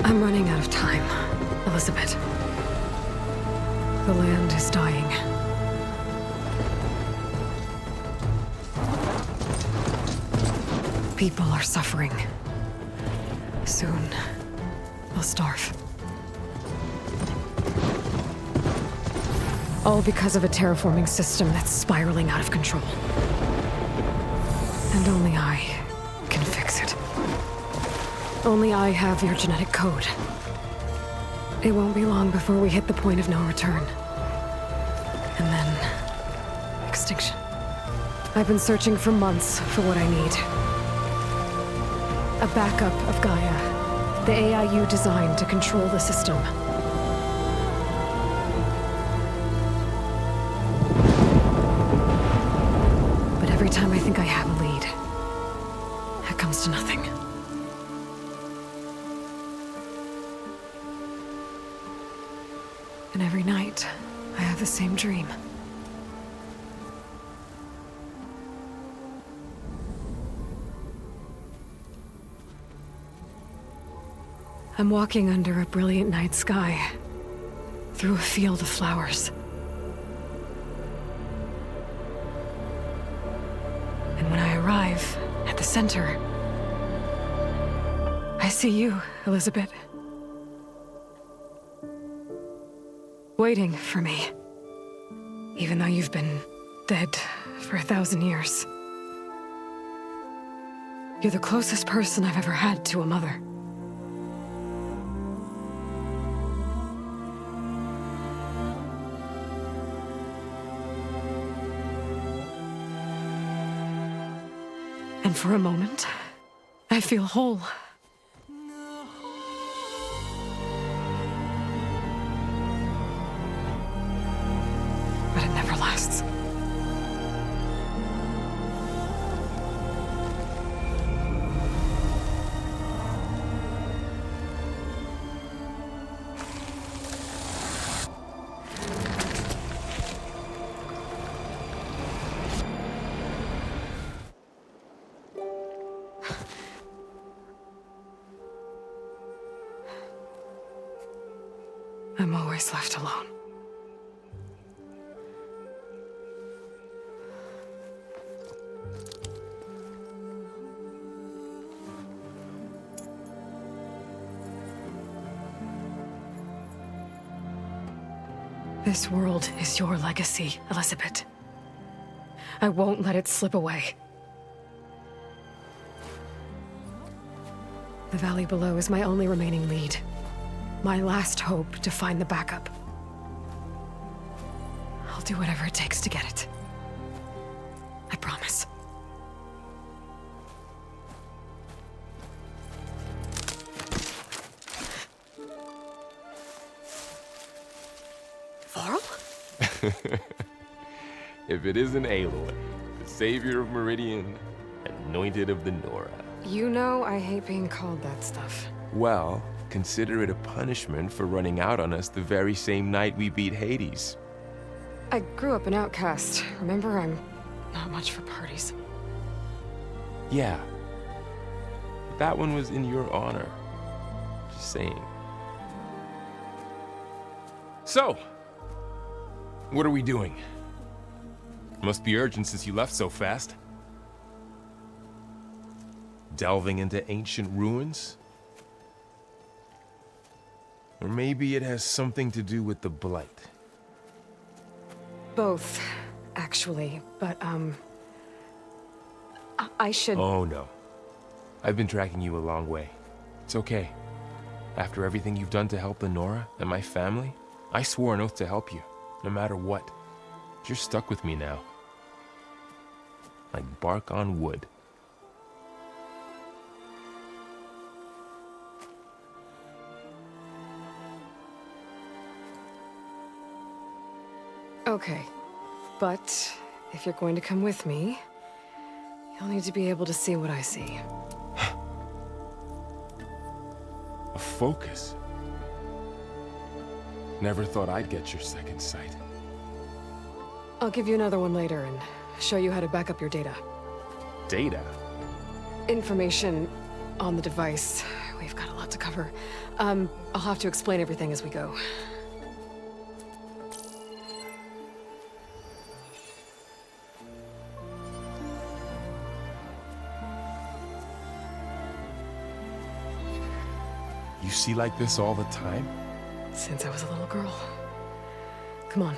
I'm running out of time, Elizabeth. The land is dying. People are suffering. Soon, they'll starve. All because of a terraforming system that's spiraling out of control. And only I can fix it. Only I have your genetic code. It won't be long before we hit the point of no return. And then... extinction. I've been searching for months for what I need. A backup of GAIA, the AIU designed to control the system. But every time I think I have a lead, it comes to nothing. And every night, I have the same dream. I'm walking under a brilliant night sky, through a field of flowers. And when I arrive at the center, I see you, Elizabeth. Waiting for me. Even though you've been dead for 1,000 years. You're the closest person I've ever had to a mother. And for a moment, I feel whole. But it never lasts. I'm always left alone. This world is your legacy, Elizabeth. I won't let it slip away. The valley below is my only remaining lead. My last hope to find the backup. I'll do whatever it takes to get it. I promise. Varl? If it isn't Aloy, the savior of Meridian, anointed of the Nora. You know I hate being called that stuff. Well, consider it a punishment for running out on us the very same night we beat Hades. I grew up an outcast. Remember, I'm not much for parties. Yeah. But that one was in your honor. Just saying. So, what are we doing? Must be urgent since you left so fast. Delving into ancient ruins? Or maybe it has something to do with the Blight. Both, actually, but, I should... Oh, no. I've been tracking you a long way. It's okay. After everything you've done to help the Nora and my family, I swore an oath to help you, no matter what. You're stuck with me now. Like bark on wood. Okay, but if you're going to come with me, you'll need to be able to see what I see. A focus? Never thought I'd get your second sight. I'll give you another one later and show you how to back up your data. Data? Information on the device we've got a lot to cover. I'll have to explain everything as we go. You see like this all the time? Since I was a little girl. Come on.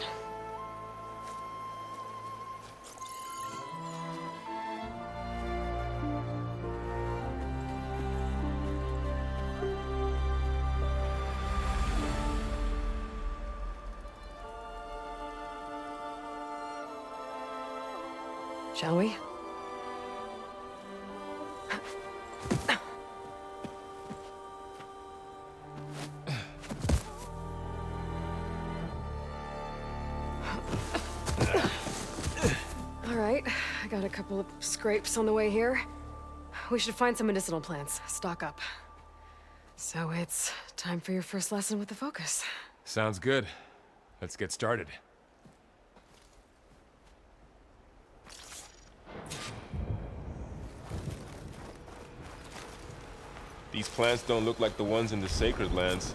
Shall we? All right, I got a couple of scrapes on the way here. We should find some medicinal plants, stock up. So it's time for your first lesson with the Focus. Sounds good. Let's get started. These plants don't look like the ones in the Sacred Lands.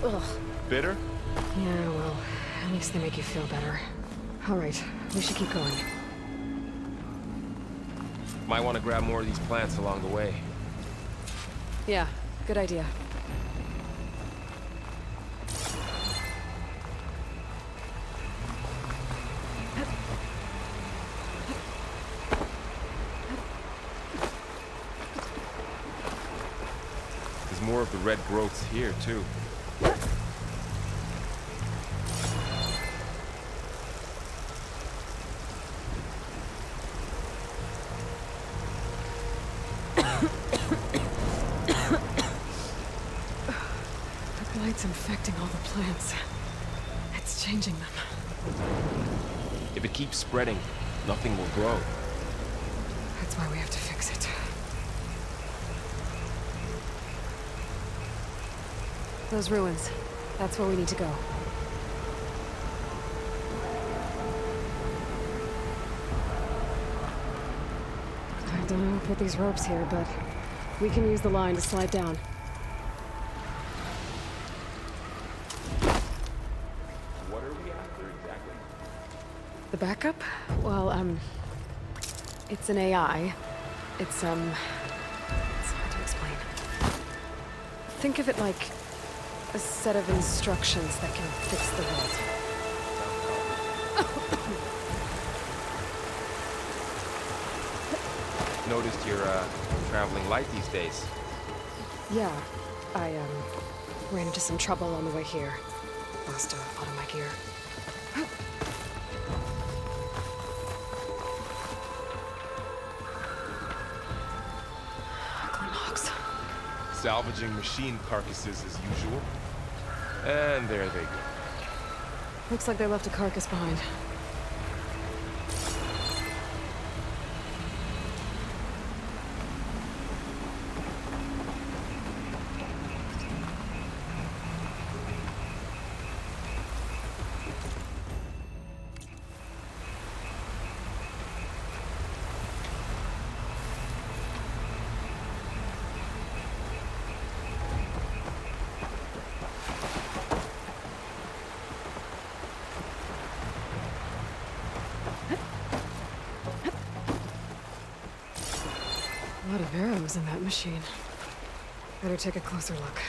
Ugh. Bitter? Yeah, well, at least they make you feel better. All right, we should keep going. Might want to grab more of these plants along the way. Yeah, good idea. There's more of the red growths here, too. The light's infecting all the plants. It's changing them. If it keeps spreading, nothing will grow. That's why we have to fix it. Those ruins. That's where we need to go. I don't know who put these ropes here, but we can use the line to slide down. What are we after exactly? The backup? Well, it's an AI. It's hard to explain. Think of it like a set of instructions that can fix the world. Noticed you're traveling light these days. Yeah, I, ran into some trouble on the way here. Lost a lot of my gear. salvaging machine carcasses as usual. And there they go. Looks like they left a carcass behind. A lot of arrows in that machine. Better take a closer look.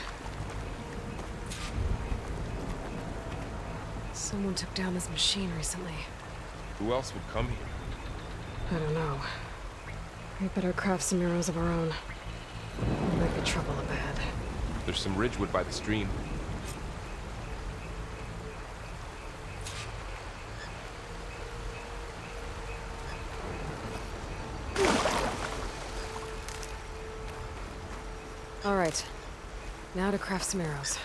Someone took down this machine recently. Who else would come here? I don't know. We better craft some arrows of our own. There might be trouble up ahead. There's some ridgewood by the stream. All right. Now to craft some arrows.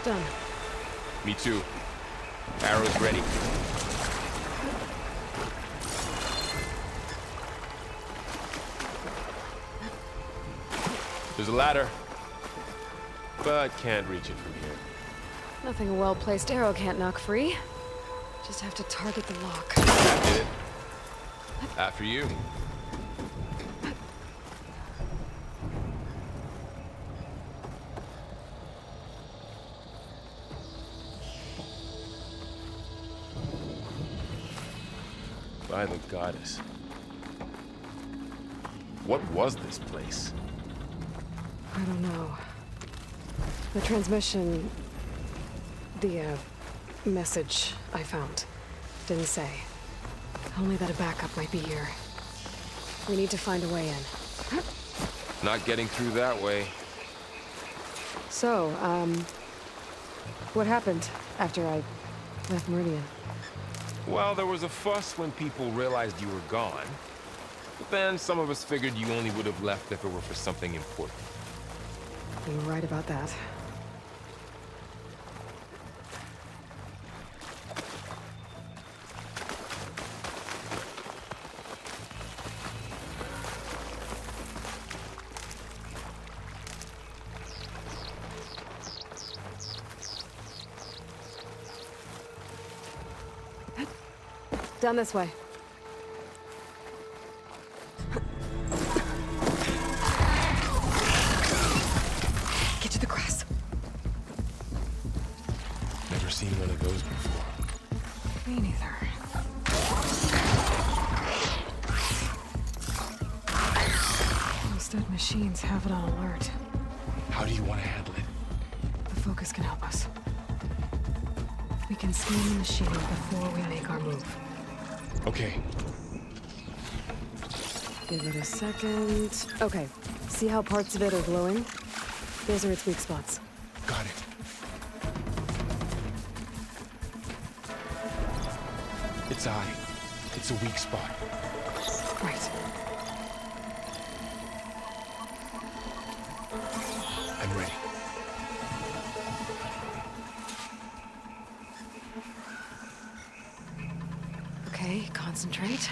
Done. Me too. Arrows ready. There's a ladder, but can't reach it from here. Nothing a well-placed arrow can't knock free. Just have to target the lock. That did it. After you. By the goddess. What was this place? I don't know. The transmission... the, message I found didn't say. Only that a backup might be here. We need to find a way in. Not getting through that way. So, what happened after I left Meridian? Well, there was a fuss when people realized you were gone. But then some of us figured you only would have left if it were for something important. You were right about that. Down this way. Get to the grass. Never seen one of those before. Me neither. Those dead machines have it on alert. How do you want to handle it? The focus can help us. We can scan the machine before we make our move. Okay. Give it a second. Okay. See how parts of it are glowing? Those are its weak spots. Got it. Its eye. It's a weak spot. Right. I'm ready. Okay, concentrate.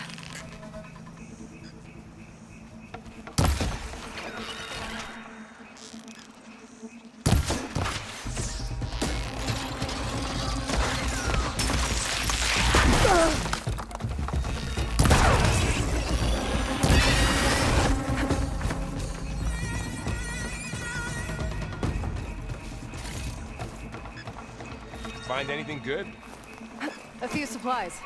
Find anything good? A few supplies.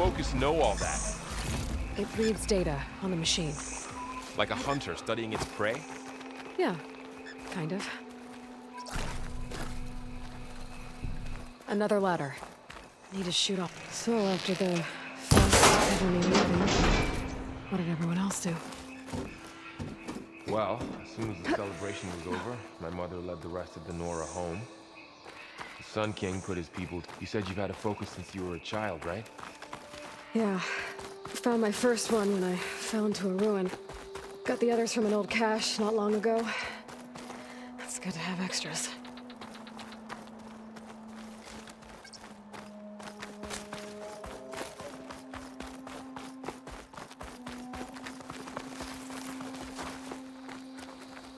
focus know all that? It reads data on the machine. Like a hunter studying its prey? Yeah, kind of. Another ladder. Need to shoot up. So after the fast ever me leaving, what did everyone else do? Well, as soon as the celebration was over, my mother led the rest of the Nora home. The Sun King put his people... You said you've had a focus since you were a child, right? Yeah. Found my first one when I fell into a ruin. Got the others from an old cache not long ago. It's good to have extras.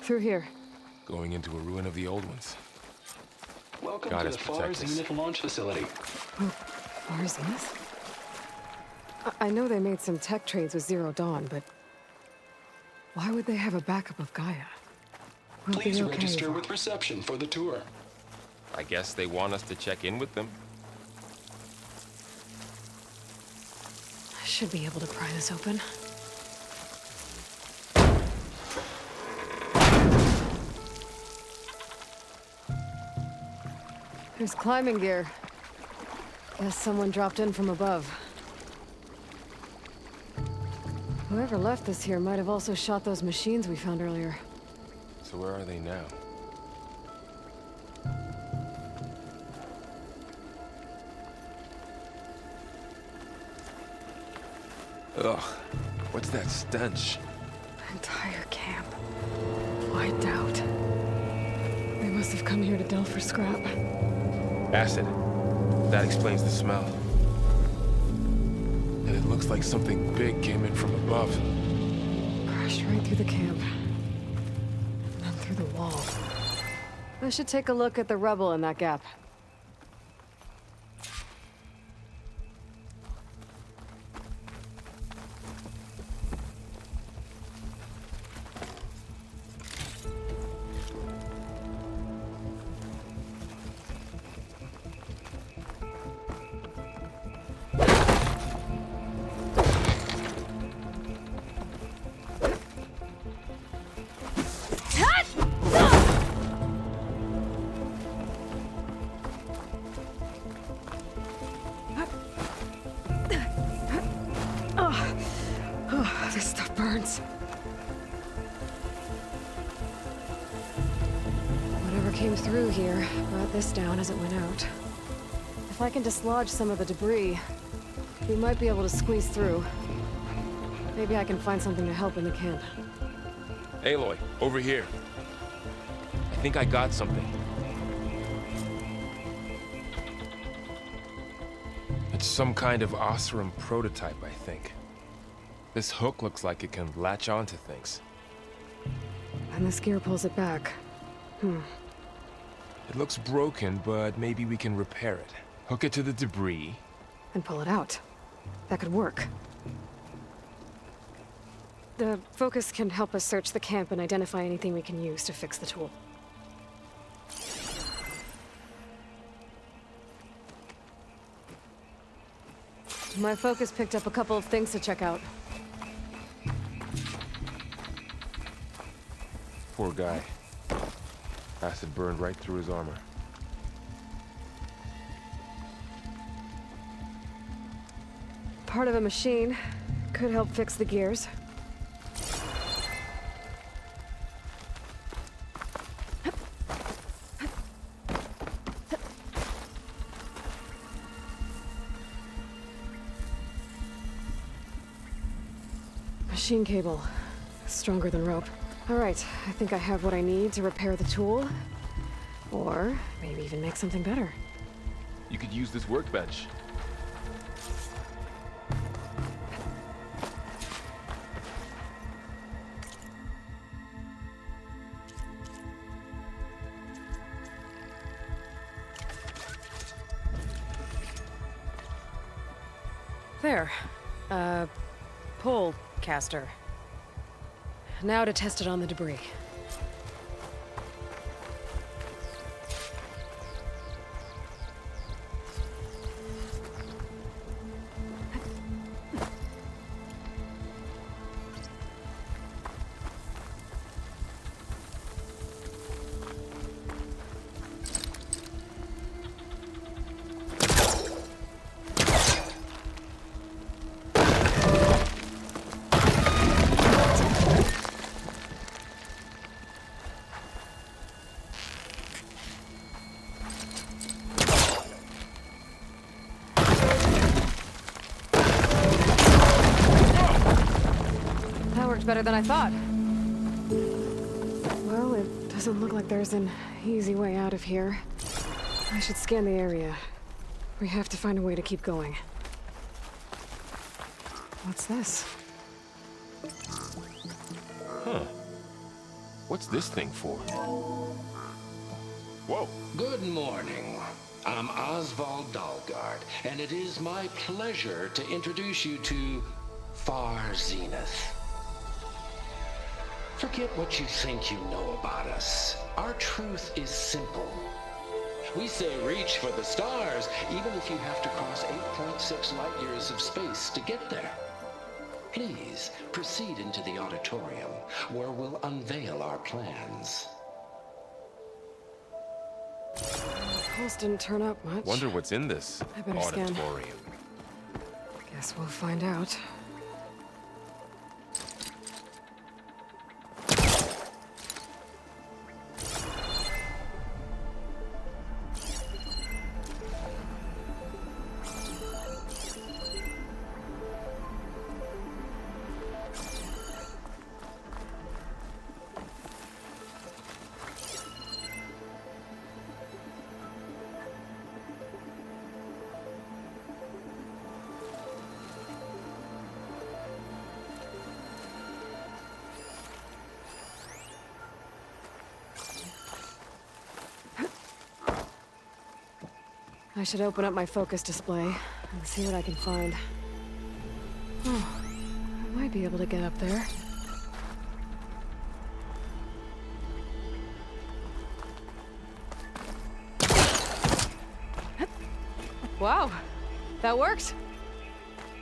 Through here. Going into a ruin of the old ones. Welcome God to has the Far protected us. Zenith launch facility. Oh, Far Zenith? I know they made some tech trades with Zero Dawn, but why would they have a backup of GAIA? We'll Please be okay, register Varl. with reception for the tour. I guess they want us to check in with them. I should be able to pry this open. There's climbing gear. Guess someone dropped in from above. Whoever left this here might have also shot those machines we found earlier. So where are they now? Ugh, what's that stench? Entire camp. Wiped out. They must have come here to delve for scrap. Acid. That explains the smell. And it looks like something big came in from above. Crashed right through the camp. And then through the wall. I should take a look at the rubble in that gap. Oh, this stuff burns. Whatever came through here brought this down as it went out. If I can dislodge some of the debris, we might be able to squeeze through. Maybe I can find something to help in the camp. Aloy, over here. I think I got something. It's some kind of Osram prototype, I think. This hook looks like it can latch onto things. And this gear pulls it back. It looks broken, but maybe we can repair it. Hook it to the debris. And pull it out. That could work. The focus can help us search the camp and identify anything we can use to fix the tool. My focus picked up a couple of things to check out. Poor guy. Acid burned right through his armor. Part of a machine. Could help fix the gears. Machine cable. Stronger than rope. All right, I think I have what I need to repair the tool. Or maybe even make something better. You could use this workbench. There. Pole caster. Now to test it on the debris. worked better than I thought. Well, it doesn't look like there's an easy way out of here. I should scan the area. We have to find a way to keep going. What's this? Huh. What's this thing for? Whoa. Good morning. I'm Oswald Dalgard, and it is my pleasure to introduce you to Far Zenith. Forget what you think you know about us. Our truth is simple. We say reach for the stars, even if you have to cross 8.6 light years of space to get there. Please proceed into the auditorium, where we'll unveil our plans. The pulse didn't turn up much. Wonder what's in this I better scan. auditorium. Guess we'll find out. I should open up my focus display and see what I can find. Oh, I might be able to get up there. Wow, that worked.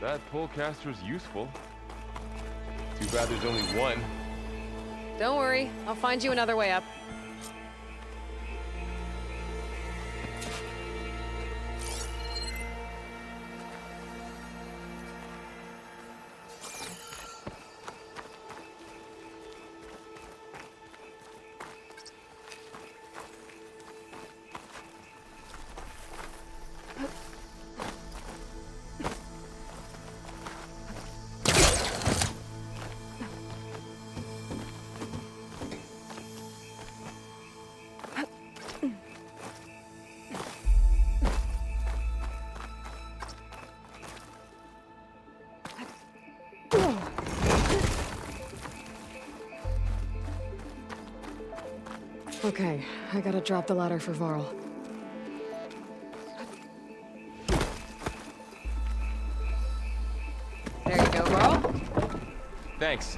That pullcaster's useful. Too bad there's only one. Don't worry, I'll find you another way up. Okay, I gotta drop the ladder for Varl. There you go, Varl. Thanks.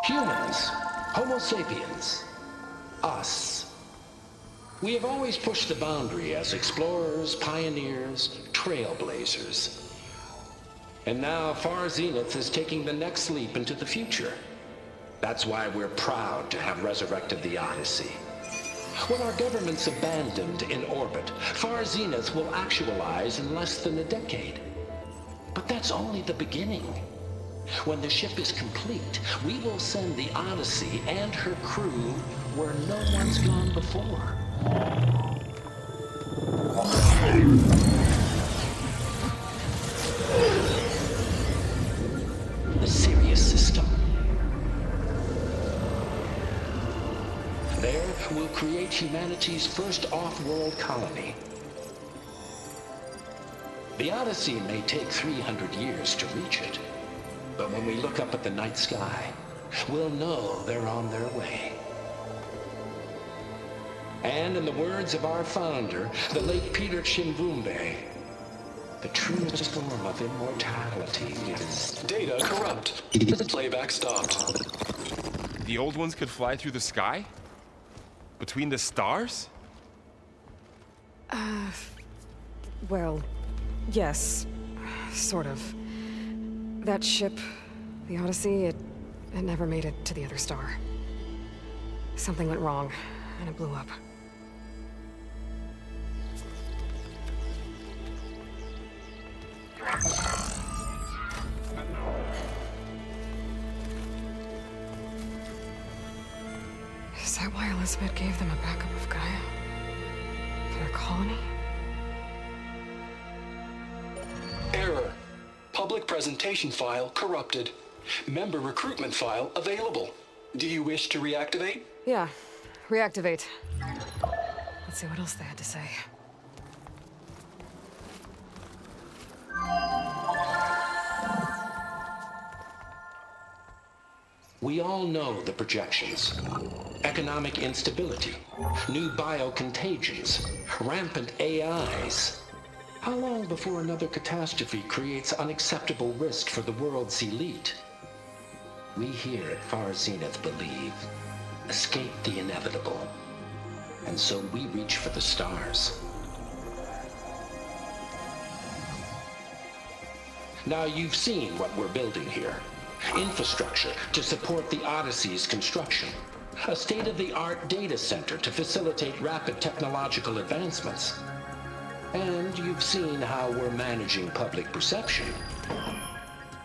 Humans, Homo sapiens, us. We have always pushed the boundary as explorers, pioneers, trailblazers. And now Far Zenith is taking the next leap into the future. That's why we're proud to have resurrected the Odyssey. When our government's abandoned in orbit, Far Zenith will actualize in less than a decade. But that's only the beginning. When the ship is complete, we will send the Odyssey and her crew where no one's gone before. The Sirius system. There, we'll create humanity's first off-world colony. The Odyssey may take 300 years to reach it. But when we look up at the night sky, we'll know they're on their way. And in the words of our founder, the late Peter Chimbumbe, the truest form of immortality is... Data corrupt. Playback stopped. The old ones could fly through the sky? Between the stars? Well, yes, sort of. That ship, the Odyssey, it never made it to the other star. Something went wrong, and it blew up. Is that why Elizabeth gave them a backup of Gaia? For their colony? Error. Public presentation file corrupted. Member recruitment file available. Do you wish to reactivate? Yeah. Reactivate. Let's see what else they had to say. We all know the projections. Economic instability, new biocontagions, rampant AIs. How long before another catastrophe creates unacceptable risk for the world's elite? We here at Far Zenith believe, escape the inevitable. And so we reach for the stars. Now you've seen what we're building here. Infrastructure to support the Odyssey's construction. A state-of-the-art data center to facilitate rapid technological advancements. And you've seen how we're managing public perception.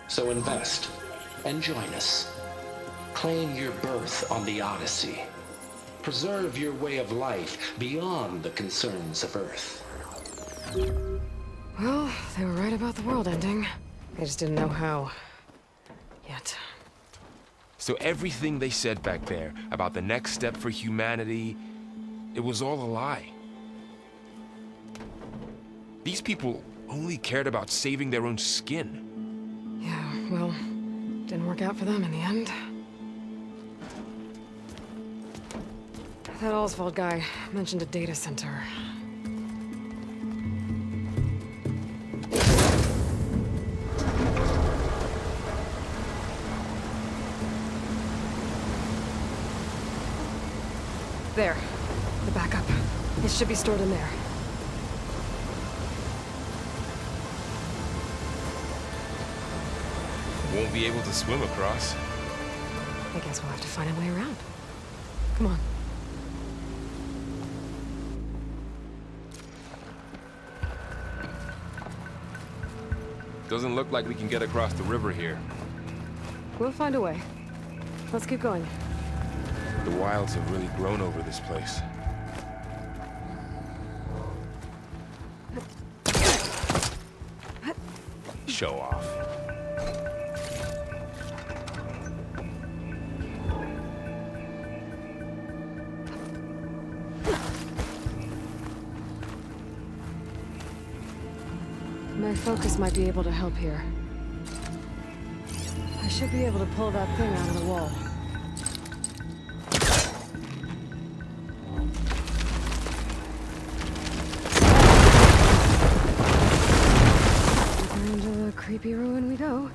So invest and join us. Claim your berth on the Odyssey. Preserve your way of life beyond the concerns of Earth. Well, they were right about the world ending. They just didn't know how. Yet. So everything they said back there about the next step for humanity, it was all a lie. These people only cared about saving their own skin. Yeah, well, didn't work out for them in the end. That Oswald guy mentioned a data center. There. The backup. It should be stored in there. Won't be able to swim across. I guess we'll have to find a way around. Come on. Doesn't look like we can get across the river here. We'll find a way. Let's keep going. The wilds have really grown over this place. Show off. My focus might be able to help here. I should be able to pull that thing out of the wall. Deeper into the creepy ruin we go.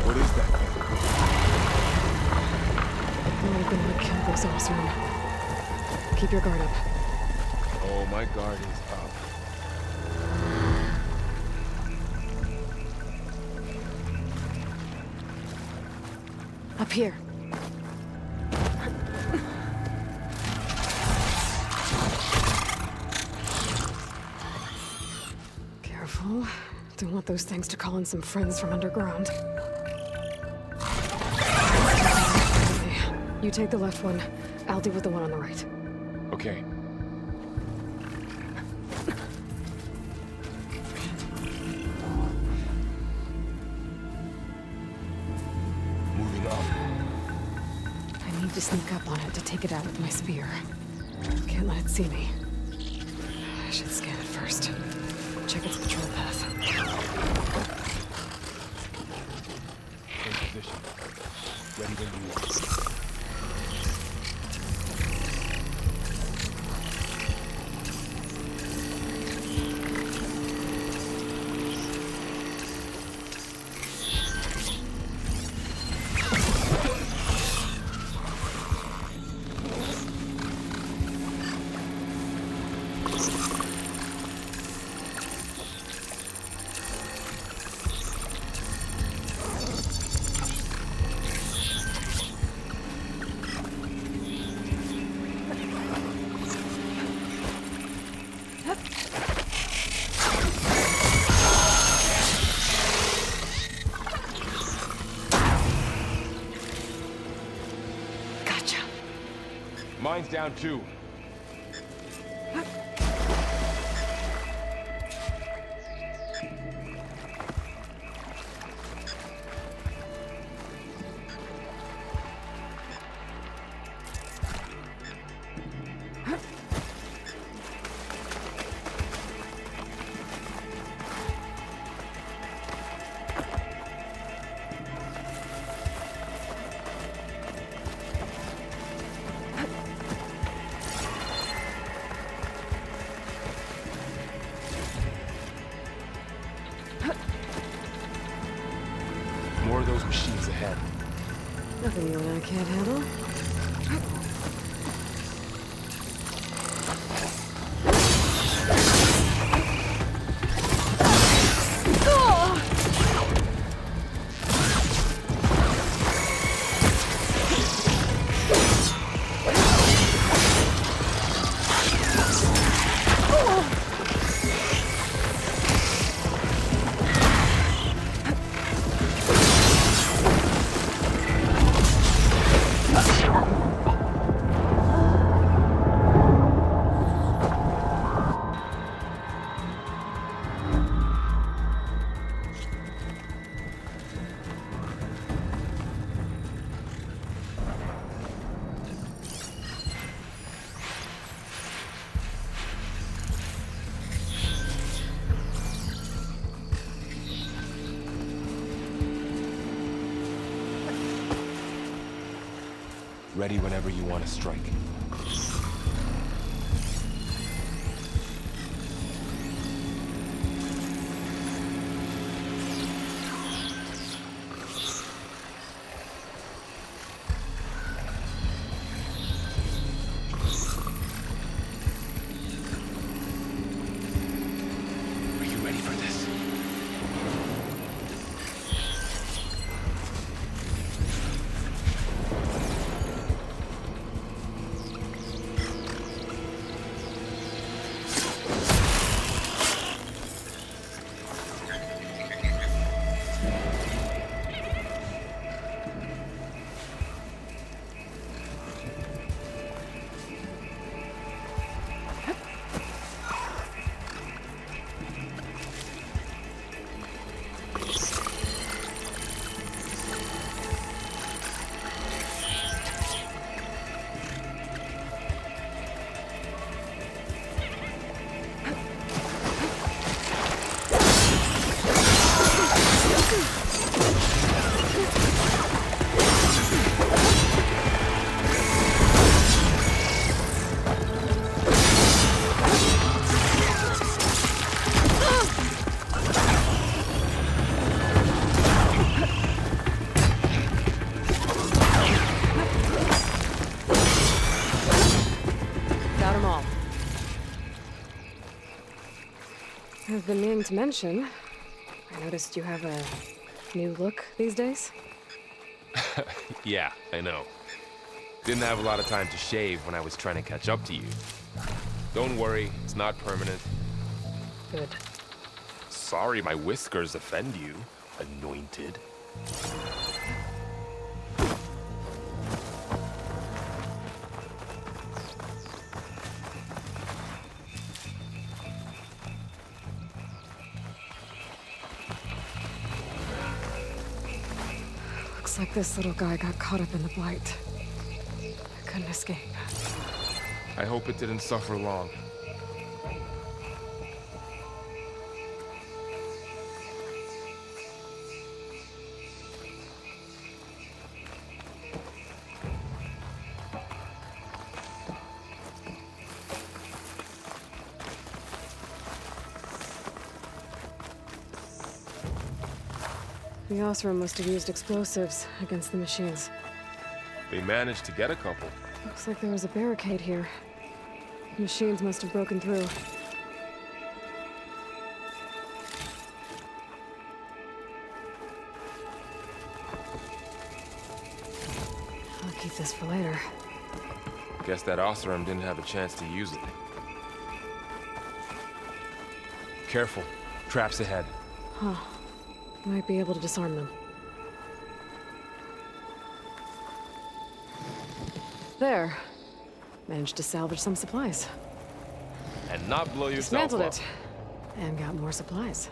What is that thing? I'm gonna kill this Osman. Keep your guard up. Oh, my guard is up. Up here. Careful. Don't want those things to call in some friends from underground. You take the left one. I'll deal with the one on the right. Okay. Moving up. I need to sneak up on it to take it out with my spear. Can't let it see me. I should scan it first. Check its patrol path. In position. Ready when you are. Mine's down too. More of those machines ahead. Nothing you and I can't handle. Ready whenever you want to strike. Are you ready for this? Got 'em all. I've been meaning to mention, I noticed you have a new look these days. Yeah, I know. Didn't have a lot of time to shave when I was trying to catch up to you. Don't worry, it's not permanent. Good. Sorry my whiskers offend you, anointed. Looks like this little guy got caught up in the blight. I couldn't escape. I hope it didn't suffer long. The Osram must have used explosives against the machines. They managed to get a couple. Looks like there was a barricade here. The machines must have broken through. I'll keep this for later. Guess that Osram didn't have a chance to use it. Careful. Traps ahead. Huh. Might be able to disarm them. There. Managed to salvage some supplies. And not blow yourself Dismantled up. it. And got more supplies.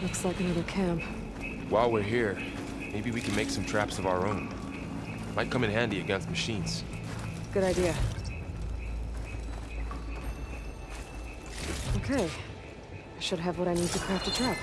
Looks like another camp. While we're here, maybe we can make some traps of our own. Might come in handy against machines. Good idea. Okay. I should have what I need to craft a trap.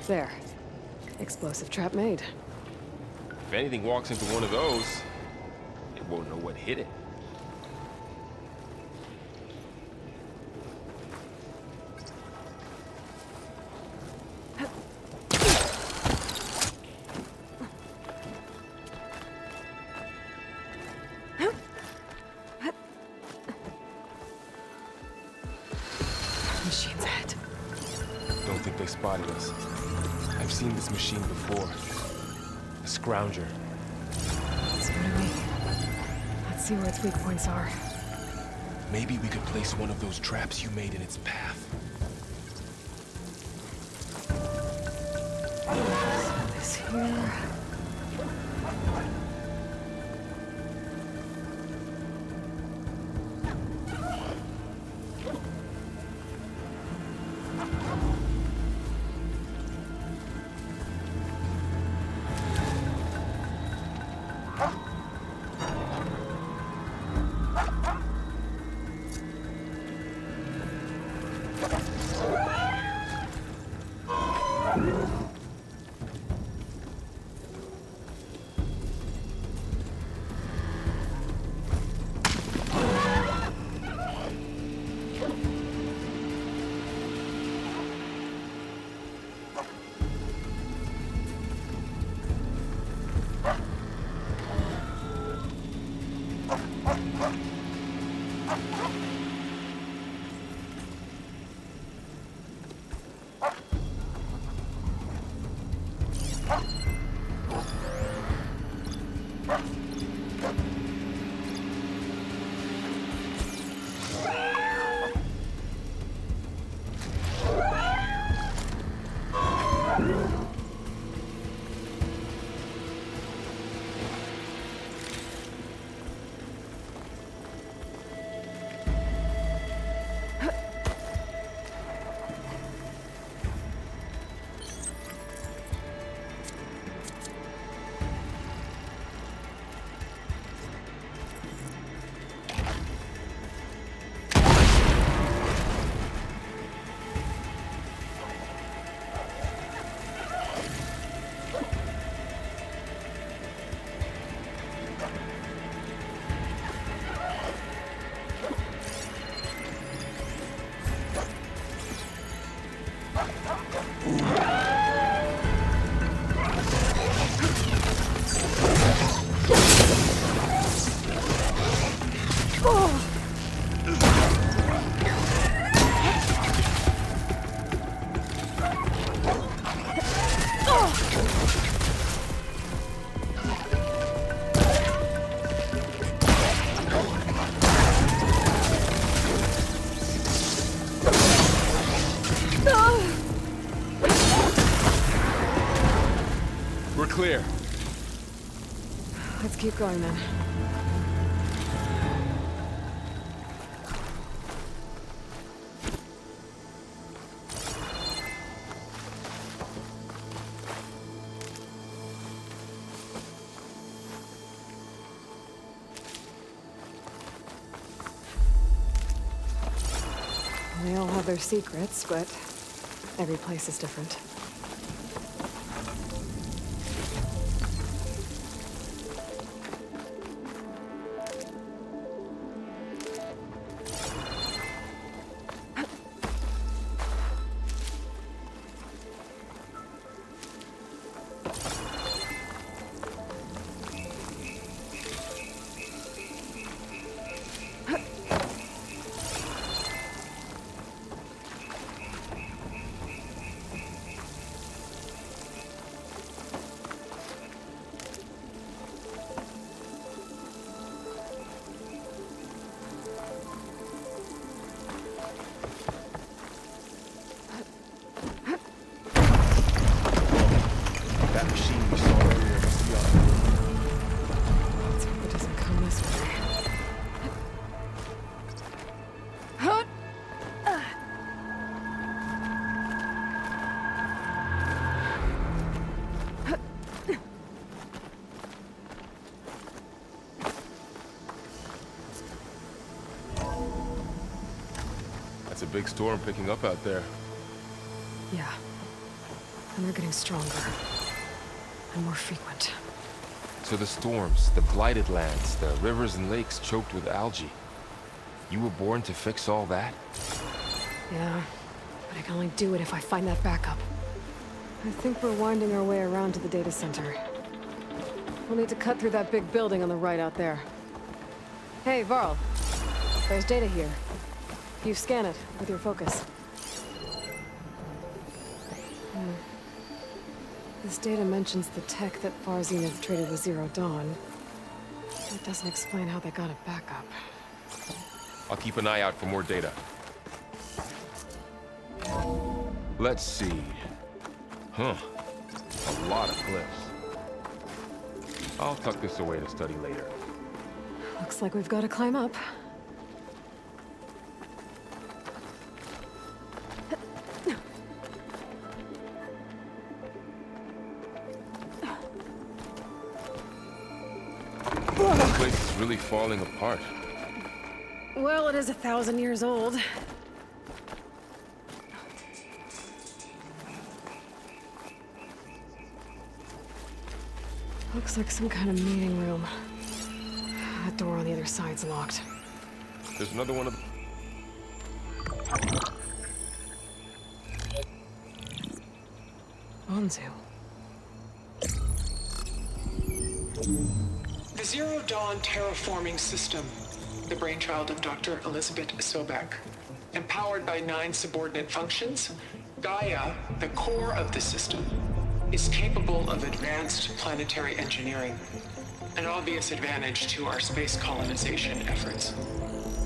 There. Explosive trap made. If anything walks into one of those, it won't know what hit it. Machine's head. Don't think they spotted us. I've seen this machine before. A scrounger. So do we. Let's see where its weak points are. Maybe we could place one of those traps you made in its path. So this here. We're clear. Let's keep going then. They all have their secrets, but every place is different. It's a big storm picking up out there. Yeah. And they're getting stronger. And more frequent. So the storms, the blighted lands, the rivers and lakes choked with algae. You were born to fix all that? Yeah. But I can only do it if I find that backup. I think we're winding our way around to the data center. We'll need to cut through that big building on the right out there. Hey, Varl. There's data here. You scan it with your focus. This data mentions the tech that Far Zenith traded with Zero Dawn. It doesn't explain how they got it back up. I'll keep an eye out for more data. Let's see. Huh. A lot of cliffs. I'll tuck this away to study later. Looks like we've got to climb up. This place is really falling apart. Well, it is 1,000 years old. Looks like some kind of meeting room. That door on the other side's locked. There's another one of the... Onzu. The Zero Dawn terraforming system, the brainchild of Dr. Elizabeth Sobek. Empowered by 9 subordinate functions, GAIA, the core of the system, is capable of advanced planetary engineering, an obvious advantage to our space colonization efforts.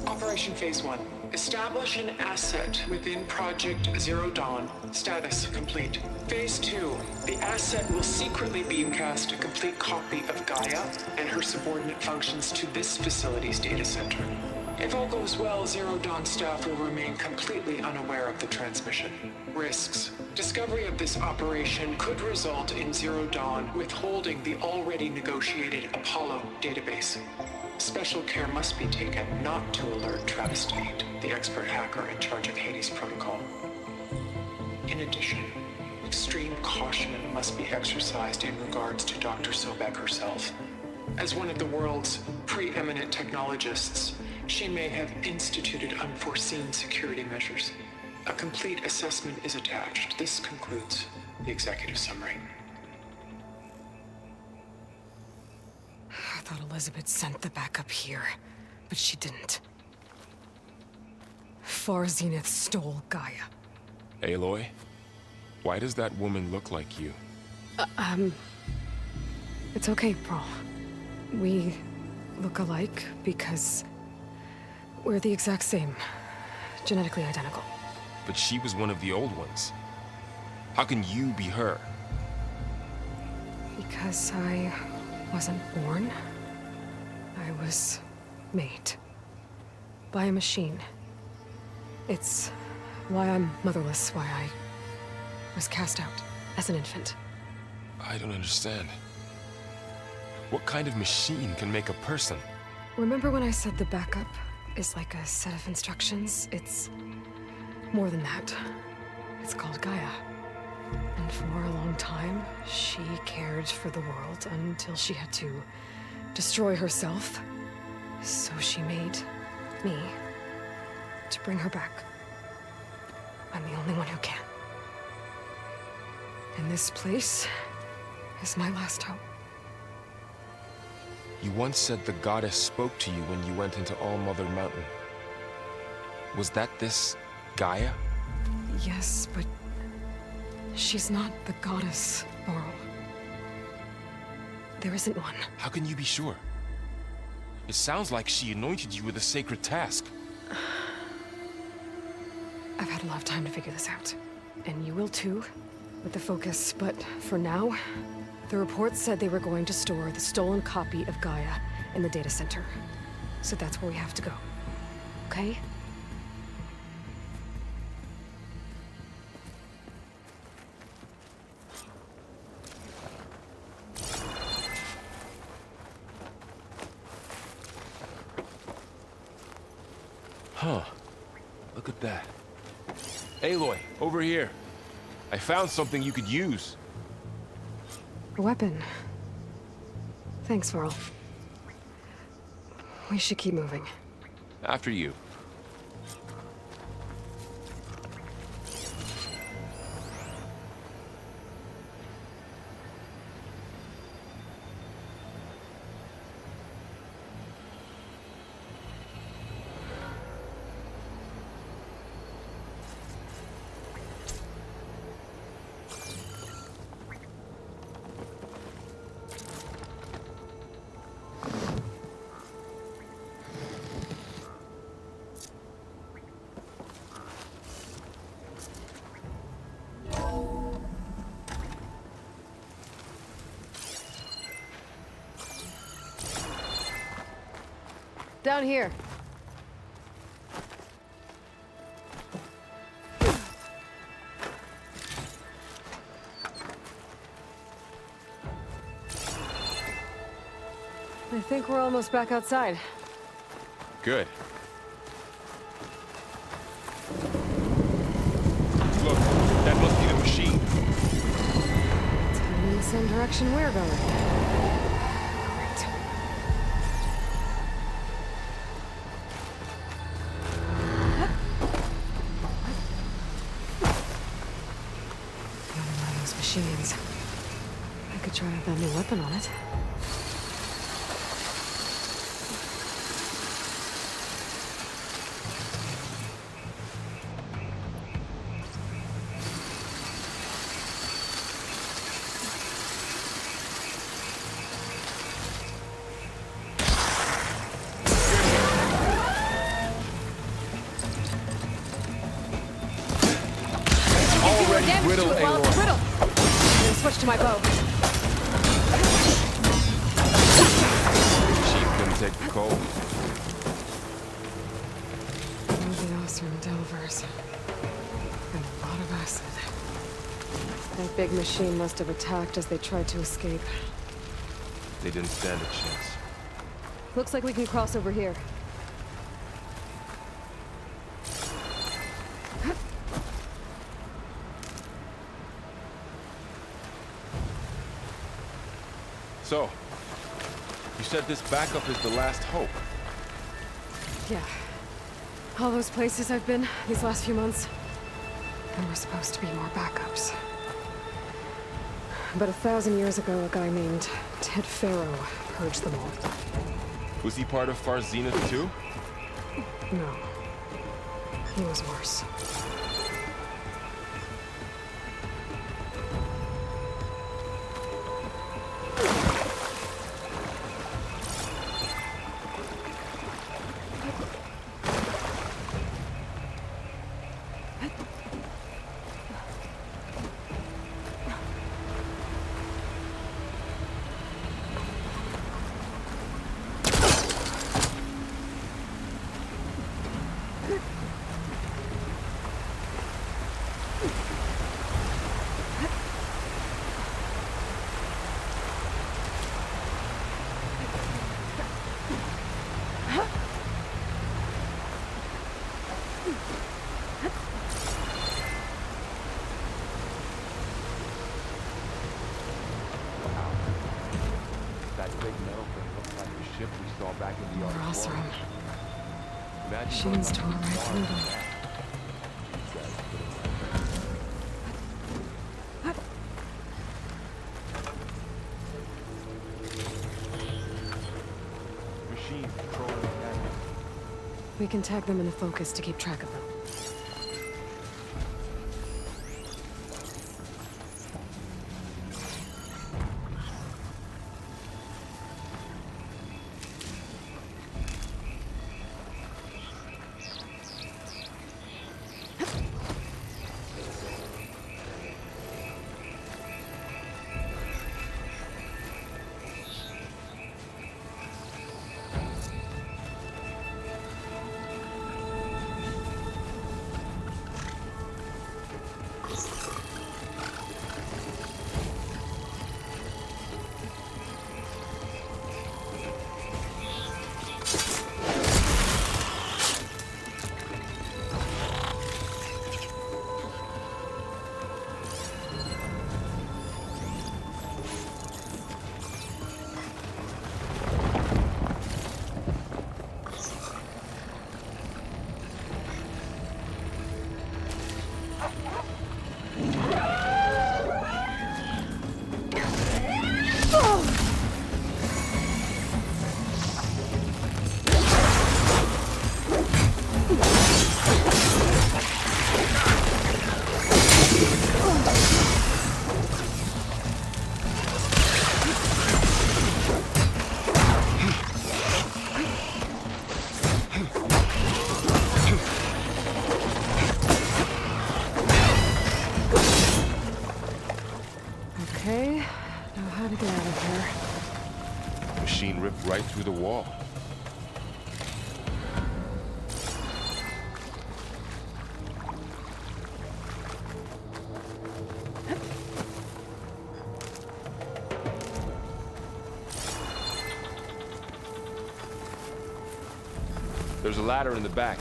Operation Phase 1. Establish an asset within Project Zero Dawn. Status complete. Phase 2. The asset will secretly beamcast a complete copy of GAIA and her subordinate functions to this facility's data center. If all goes well, Zero Dawn staff will remain completely unaware of the transmission. Risks. Discovery of this operation could result in Zero Dawn withholding the already negotiated Apollo database. Special care must be taken not to alert Travis Tate, the expert hacker in charge of Hades Protocol. In addition, extreme caution must be exercised in regards to Dr. Sobek herself. As one of the world's preeminent technologists, she may have instituted unforeseen security measures. A complete assessment is attached. This concludes the executive summary. I thought Elizabeth sent the backup here, but she didn't. Far Zenith stole GAIA. Aloy? Why does that woman look like you? It's okay, Varl. We look alike because we're the exact same. Genetically identical. But she was one of the old ones. How can you be her? Because I wasn't born. I was made. By a machine. It's why I'm motherless, why I was cast out as an infant. I don't understand. What kind of machine can make a person? Remember when I said the backup is like a set of instructions? It's more than that. It's called GAIA. And for a long time, she cared for the world until she had to destroy herself. So she made me to bring her back. I'm the only one who can. And this place is my last hope. You once said the goddess spoke to you when you went into All-Mother Mountain. Was that this GAIA? Yes, but she's not the goddess, Varl. There isn't one. How can you be sure? It sounds like she anointed you with a sacred task. I've had a lot of time to figure this out. And you will too, with the focus. But for now, the report said they were going to store the stolen copy of GAIA in the data center. So that's where we have to go. Okay? Huh. Look at that. Aloy, over here. I found something you could use. A weapon. Thanks, Varl. We should keep moving. After you. Down here. I think we're almost back outside. Good. Look, that must be the machine. It's heading in the same direction we're going. Great. Another one of those machines. I could try out that new weapon on it. Riddle, well, Aloy. riddle. I'm gonna switch to my bow. She couldn't take the cold. The Osram Delvers. And a lot of acid. That big machine must have attacked as they tried to escape. They didn't stand a chance. Looks like we can cross over here. So, you said this backup is the last hope. Yeah. All those places I've been these last few months. There were supposed to be more backups. But 1,000 years ago, a guy named Ted Pharaoh purged them all. Was he part of Far Zenith too? No. He was worse. That big metal thing looks like the ship we saw back in the More Ark. Osram. Imagine Machines tore going right through them. Machines controlling the canyon. We can tag them in the focus to keep track of them. Okay, know how to get out of here. Machine ripped right through the wall. There's a ladder in the back.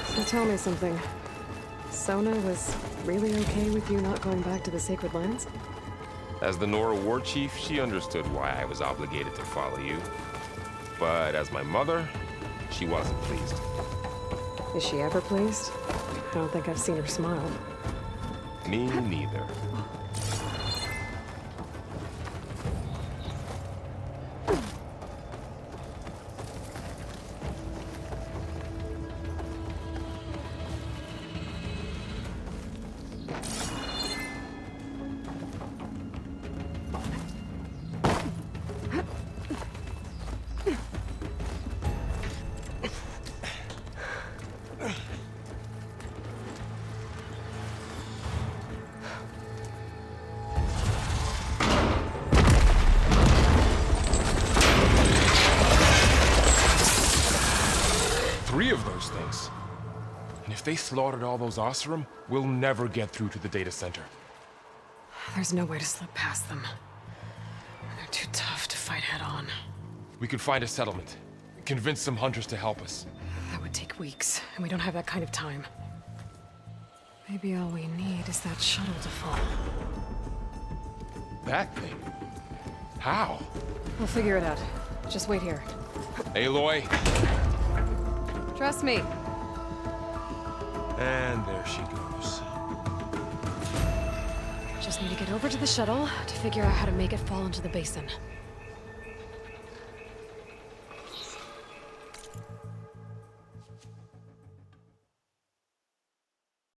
So tell me something. Sona was really okay with you not going back to the Sacred Lands? As the Nora war chief, she understood why I was obligated to follow you. But as my mother, she wasn't pleased. Is she ever pleased? I don't think I've seen her smile. Me neither. Three of those things. And if they slaughtered all those Oseram, we'll never get through to the data center. There's no way to slip past them. They're too tough to fight head on. We could find a settlement. Convince some hunters to help us. That would take weeks, and we don't have that kind of time. Maybe all we need is that shuttle to fall. That thing? How? We'll figure it out. Just wait here. Aloy. Trust me. And there she goes. Just need to get over to the shuttle to figure out how to make it fall into the basin.